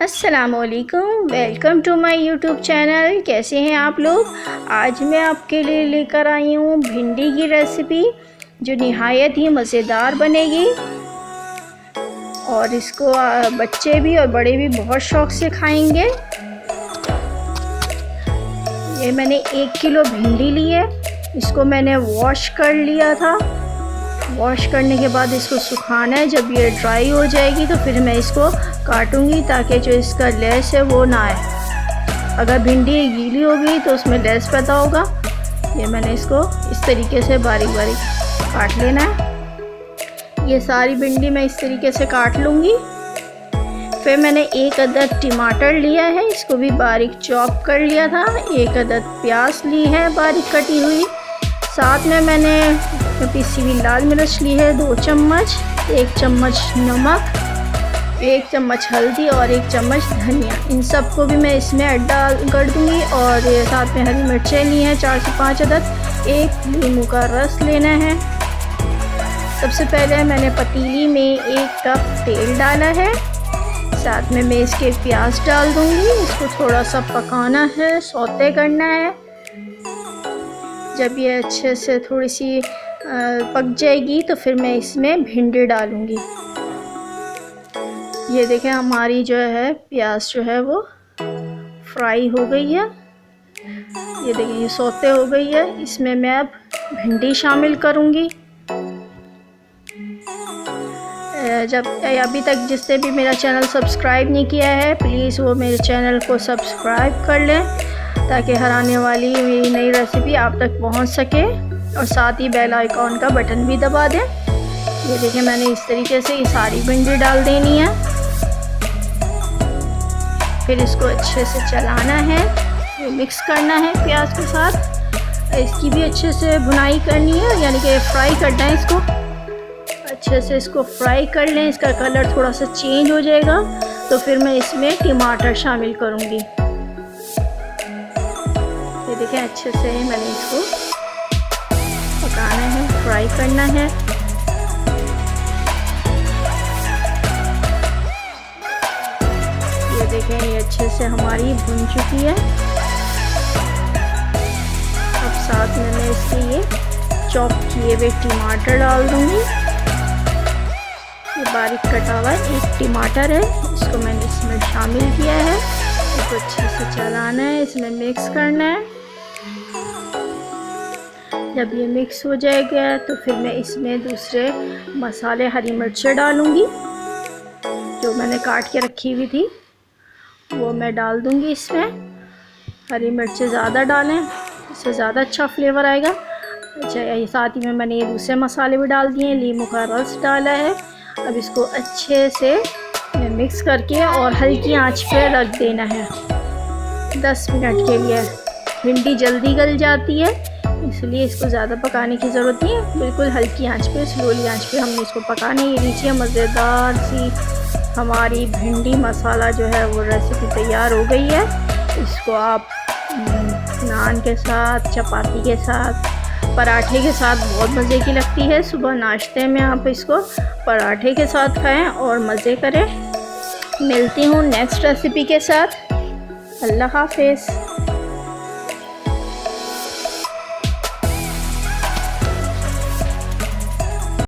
अस्सलामुअलैकुम, welcome to my YouTube channel. कैसे हैं आप लोग। आज मैं आपके लिए लेकर आई हूँ भिंडी की रेसिपी जो निहायत ही मज़ेदार बनेगी और इसको बच्चे भी और बड़े भी बहुत शौक़ से खाएंगे। ये मैंने 1 किलो भिंडी ली है। इसको मैंने वॉश कर लिया था। वॉश करने के बाद इसको सुखाना है। जब ये ड्राई हो जाएगी तो फिर मैं इसको काटूंगी ताकि जो इसका लेस है वो ना आए। अगर भिंडी गीली हो गई तो उसमें लेस पैदा होगा। ये मैंने इसको इस तरीके से बारीक बारीक काट लेना है। ये सारी भिंडी मैं इस तरीके से काट लूँगी। फिर मैंने 1 अदद टमाटर लिया है, इसको भी बारीक चॉप कर लिया था। 1 अदद प्याज ली है बारीक कटी हुई। साथ में मैंने पिसी हुई लाल मिर्च ली है 2 चम्मच, 1 चम्मच नमक, 1 चम्मच हल्दी और 1 चम्मच धनिया। इन सब को भी मैं इसमें ऐड कर दूँगी। और साथ में हरी मिर्चें ली हैं 4 से 5 अदद। 1 नींबू का रस लेना है। सबसे पहले मैंने पतीली में 1 कप तेल डाला है। साथ में मैं इसके प्याज डाल दूँगी। इसको थोड़ा सा पकाना है, सौते करना है। जब ये अच्छे से थोड़ी सी पक जाएगी तो फिर मैं इसमें भिंडी डालूँगी। ये देखें हमारी जो है प्याज जो है वो फ्राई हो गई है। ये देखें ये सौते हो गई है। इसमें मैं अब भिंडी शामिल करूँगी। जब अभी तक जिसने भी मेरा चैनल सब्सक्राइब नहीं किया है प्लीज़ वो मेरे चैनल को सब्सक्राइब कर लें ताकि हर आने वाली मेरी नई रेसिपी आप तक पहुंच सके। और साथ ही बेल आइकॉन का बटन भी दबा दें। ये देखिए मैंने इस तरीके से ये सारी भिंडी डाल देनी है। फिर इसको अच्छे से चलाना है, ये मिक्स करना है प्याज के साथ। इसकी भी अच्छे से भुनाई करनी है, यानी कि फ्राई करना है इसको। अच्छे से इसको फ्राई कर लें। इसका कलर थोड़ा सा चेंज हो जाएगा तो फिर मैं इसमें टमाटर शामिल करूँगी। ये देखें अच्छे से मैंने इसको पकाना है, फ्राई करना है। ये देखें ये अच्छे से हमारी भुन चुकी है। अब साथ में मैं इसके ये चॉप किए हुए टमाटर डाल दूँगी। ये बारीक कटा हुआ 1 टमाटर है, इसको मैंने इसमें शामिल किया है। इसको अच्छे से चलाना है, इसमें मिक्स करना है। जब ये मिक्स हो जाएगा तो फिर मैं इसमें दूसरे मसाले हरी मिर्चें डालूँगी जो मैंने काट के रखी हुई थी, वो मैं डाल दूँगी इसमें। हरी मिर्चें ज़्यादा डालें, इससे ज़्यादा अच्छा फ्लेवर आएगा। अच्छा ये साथ ही में मैंने ये दूसरे मसाले भी डाल दिए। नींबू का रस डाला है। अब इसको अच्छे से मिक्स करके और हल्की आंच पे रख देना है 10 मिनट के लिए। भिंडी जल्दी गल जाती है इसलिए इसको ज़्यादा पकाने की ज़रूरत नहीं है। बिल्कुल हल्की आंच पे, स्लोली आंच पे हमने इसको पकाना है। ये लीजिए मज़ेदार सी हमारी भिंडी मसाला जो है वो रेसिपी तैयार हो गई है। इसको आप नान के साथ, चपाती के साथ, पराठे के साथ बहुत मज़े की लगती है। सुबह नाश्ते में आप इसको पराठे के साथ खाएं और मज़े करें। मिलती हूँ नेक्स्ट रेसिपी के साथ। अल्लाह हाफ़िज़।